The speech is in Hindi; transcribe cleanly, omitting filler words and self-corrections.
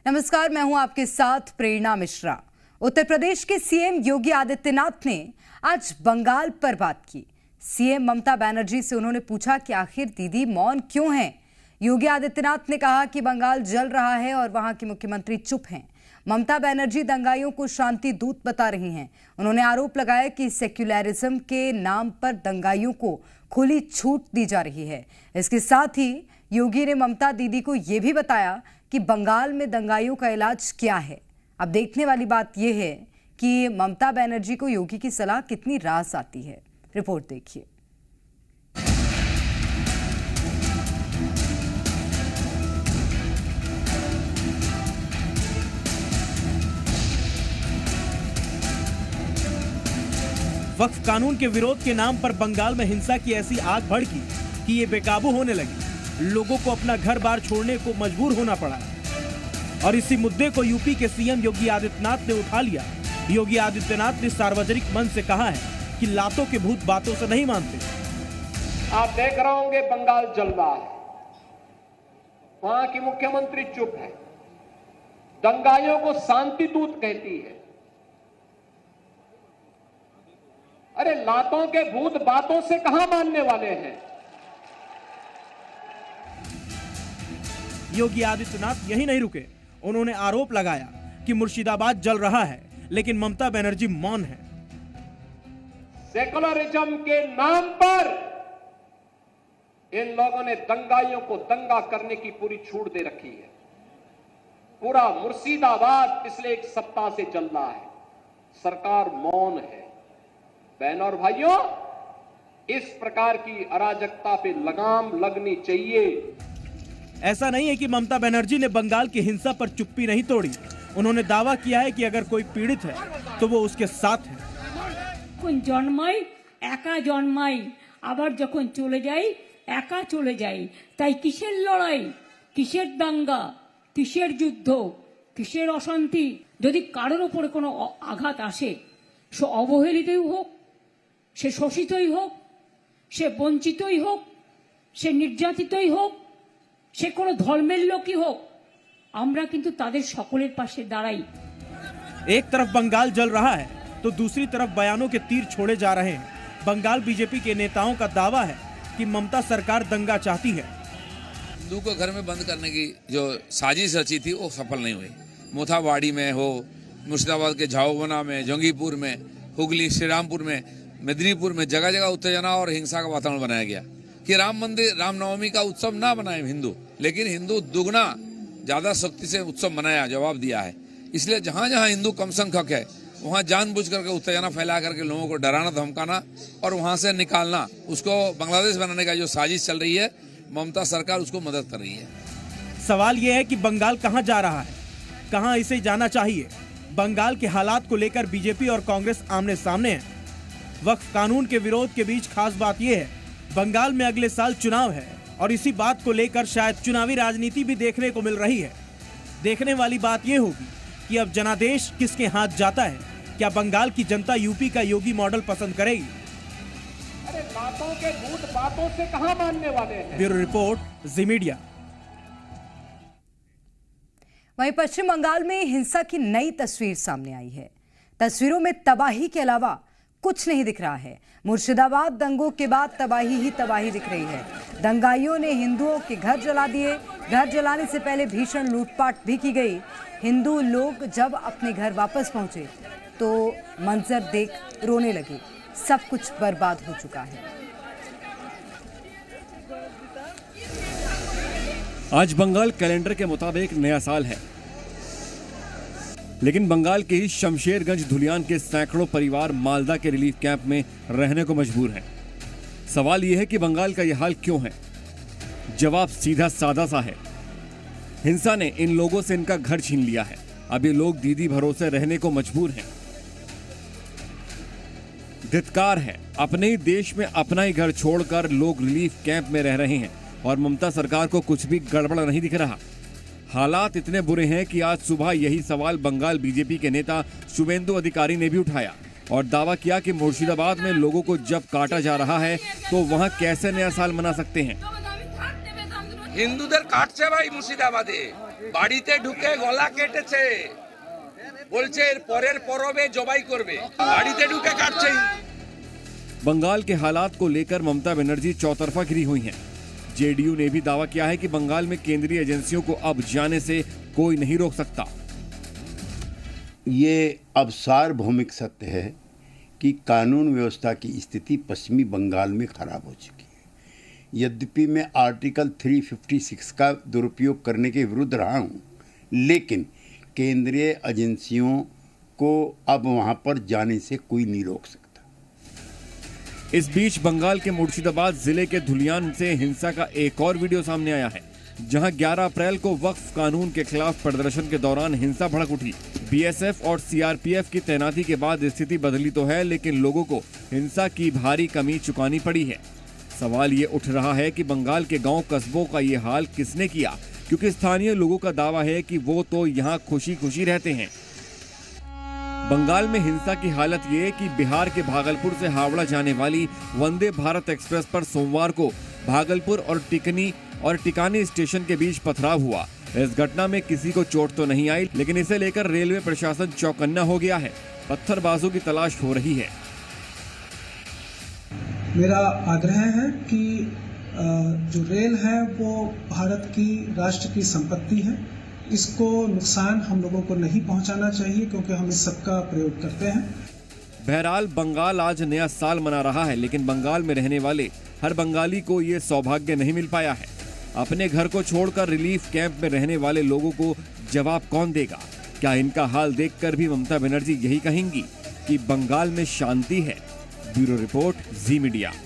नमस्कार, मैं हूं आपके साथ प्रेरणा मिश्रा। उत्तर प्रदेश के सीएम योगी आदित्यनाथ ने आज बंगाल पर बात की। सीएम ममता बनर्जी से उन्होंने पूछा कि आखिर दीदी मौन क्यों हैं। योगी आदित्यनाथ ने कहा कि बंगाल जल रहा है और वहां की मुख्यमंत्री चुप हैं। ममता बनर्जी दंगाइयों को शांति दूत बता रही हैं। उन्होंने आरोप लगाया कि सेक्युलरिज्म के नाम पर दंगाइयों को खुली छूट दी जा रही है। इसके साथ ही योगी ने ममता दीदी को यह भी बताया कि बंगाल में दंगाइयों का इलाज क्या है। अब देखने वाली बात यह है कि ममता बनर्जी को योगी की सलाह कितनी रास आती है। रिपोर्ट देखिए। वक्फ कानून के विरोध के नाम पर बंगाल में हिंसा की ऐसी आग भड़की कि ये बेकाबू होने लगी। लोगों को अपना घर बार छोड़ने को मजबूर होना पड़ा और इसी मुद्दे को यूपी के सीएम योगी आदित्यनाथ ने उठा लिया। योगी आदित्यनाथ ने सार्वजनिक मंच से कहा है कि लातों के भूत बातों से नहीं मानते। आप देख रहे होंगे बंगाल जल रहा है, वहां की मुख्यमंत्री चुप है, दंगाइयों को शांति दूत कहती है। अरे लातों के भूत बातों से कहां मानने वाले हैं। योगी आदित्यनाथ यही नहीं रुके, उन्होंने आरोप लगाया कि मुर्शिदाबाद जल रहा है, लेकिन ममता बनर्जी मौन है। सेकुलरिज्म के नाम पर इन लोगों ने दंगाइयों को दंगा करने की पूरी छूट दे रखी है। पूरा मुर्शिदाबाद पिछले एक सप्ताह से जल रहा है, सरकार मौन है। बहनों और भाइयों, इस प्रकार की अराजकता पे लगाम लगनी चाहिए। ऐसा नहीं है कि ममता बनर्जी ने बंगाल की हिंसा पर चुप्पी नहीं तोड़ी। उन्होंने दावा किया है कि अगर कोई पीड़ित है तो वो उसके साथ है। কোন জন্মাই একা জন্মাই, আবার যখন চলে যাই একা চলে যাই। তাই কিসের লড়াই, কিসের দাঙ্গা, কিসের যুদ্ধ, কিসের অশান্তি। যদি কারোর উপরে কোনো আঘাত আসে, সে অবহেলিতই হোক, সে শোষিতই হোক, সে বঞ্চিতই হোক, সে নির্যাতিতই হোক, সে কোনো ধর্মের লোকই হোক, আমরা কিন্তু তাদের সকলের পাশে দাঁড়াই। एक तरफ बंगाल जल रहा है तो दूसरी तरफ बयानों के तीर छोड़े जा रहे हैं। बंगाल बीजेपी के नेताओं का दावा है कि ममता सरकार दंगा चाहती है। हिंदू को घर में बंद करने की जो साजिश रची थी वो सफल नहीं हुई। मोथावाड़ी में हो, मुर्शिदाबाद के झाओबना में, जंगीपुर में, हुगली, श्रीरामपुर में, मेदिनीपुर में जगह जगह उत्तेजना और हिंसा का वातावरण बनाया गया कि राम मंदिर, रामनवमी का उत्सव ना बनाए हिंदू, लेकिन हिंदू दुगना ज्यादा शक्ति से उत्सव मनाया, जवाब दिया है। इसलिए जहां जहां हिंदू कम संख्यक है वहां जानबूझ करके उत्तेजना फैला करके लोगों को डराना धमकाना और वहां से निकालना, उसको बांग्लादेश बनाने का जो साजिश चल रही है, ममता सरकार उसको मदद कर रही है। सवाल यह है कि बंगाल कहां जा रहा है, कहां इसे जाना चाहिए। बंगाल के हालात को लेकर बीजेपी और कांग्रेस आमने सामने है। वक्फ कानून के विरोध के बीच खास बात यह है, बंगाल में अगले साल चुनाव है और इसी बात को लेकर शायद चुनावी राजनीति भी देखने को मिल रही है। देखने वाली बात यह होगी कि अब जनादेश किसके हाथ जाता है। क्या बंगाल की जनता यूपी का योगी मॉडल पसंद करेगी? अरे लातों के भूत बातों से कहां मानने वाले हैं। ब्यूरो रिपोर्ट, जी मीडिया। वहीं पश्चिम बंगाल में हिंसा की नई तस्वीर सामने आई है। तस्वीरों में तबाही के अलावा कुछ नहीं दिख रहा है। मुर्शिदाबाद दंगों के बाद तबाही ही तबाही दिख रही है। दंगाइयों ने हिंदुओं के घर जला दिए। घर जलाने से पहले भीषण लूटपाट भी की गई। हिंदू लोग जब अपने घर वापस पहुंचे तो मंजर देख रोने लगे। सब कुछ बर्बाद हो चुका है। आज बंगाल कैलेंडर के मुताबिक नया साल है, लेकिन बंगाल के ही शमशेरगंज धुलियान के सैकड़ों परिवार मालदा के रिलीफ कैंप में रहने को मजबूर हैं। सवाल यह है कि बंगाल का यह हाल क्यों है? जवाब सीधा सादा सा है। हिंसा ने इन लोगों से इनका घर छीन लिया है। अब ये लोग दीदी भरोसे रहने को मजबूर हैं। धिक्कार है, अपने ही देश में अपना ही घर छोड़कर लोग रिलीफ कैंप में रह रहे हैं और ममता सरकार को कुछ भी गड़बड़ नहीं दिख रहा। हालात इतने बुरे हैं कि आज सुबह यही सवाल बंगाल बीजेपी के नेता शुभेंदु अधिकारी ने भी उठाया और दावा किया कि मुर्शिदाबाद में लोगों को जब काटा जा रहा है तो वहां कैसे नया साल मना सकते हैं। हिंदूদের কাটছে ভাই মুর্শিদাবাদে, বাড়িতে ঢুকে গলা কেটেছে, বলছে এর পরের পরবে জবাই করবে, বাড়িতে ঢুকে কাটছে। बंगाल के हालात को लेकर ममता बनर्जी चौतरफा घिरी हुई हैं। जेडीयू ने भी दावा किया है कि बंगाल में केंद्रीय एजेंसियों को अब जाने से कोई नहीं रोक सकता। ये अब सार्वभौमिक सत्य है कि कानून व्यवस्था की स्थिति पश्चिमी बंगाल में खराब हो चुकी है। यद्यपि मैं आर्टिकल 356 का दुरुपयोग करने के विरुद्ध रहा हूँ, लेकिन केंद्रीय एजेंसियों को अब वहाँ पर जाने से कोई नहीं रोक सकता। इस बीच बंगाल के मुर्शिदाबाद जिले के धुलियान से हिंसा का एक और वीडियो सामने आया है, जहां 11 अप्रैल को वक्फ कानून के खिलाफ प्रदर्शन के दौरान हिंसा भड़क उठी। बीएसएफ और सीआरपीएफ की तैनाती के बाद स्थिति बदली तो है, लेकिन लोगों को हिंसा की भारी कमी चुकानी पड़ी है। सवाल ये उठ रहा है कि बंगाल के गांव कस्बों का ये हाल किसने किया, क्योंकि स्थानीय लोगों का दावा है कि वो तो यहाँ खुशी खुशी रहते हैं। बंगाल में हिंसा की हालत ये कि बिहार के भागलपुर से हावड़ा जाने वाली वंदे भारत एक्सप्रेस पर सोमवार को भागलपुर और टिकानी स्टेशन के बीच पथराव हुआ। इस घटना में किसी को चोट तो नहीं आई, लेकिन इसे लेकर रेलवे प्रशासन चौकन्ना हो गया है। पत्थरबाजों की तलाश हो रही है। मेरा आग्रह है कि जो रेल है वो भारत की राष्ट्र की संपत्ति है, इसको नुकसान हम लोगों को नहीं पहुंचाना चाहिए, क्योंकि हम इस सब का प्रयोग करते हैं। बहरहाल बंगाल आज नया साल मना रहा है, लेकिन बंगाल में रहने वाले हर बंगाली को ये सौभाग्य नहीं मिल पाया है। अपने घर को छोड़कर रिलीफ कैंप में रहने वाले लोगों को जवाब कौन देगा? क्या इनका हाल देखकर भी ममता बनर्जी यही कहेंगी कि बंगाल में शांति है? ब्यूरो रिपोर्ट, जी मीडिया।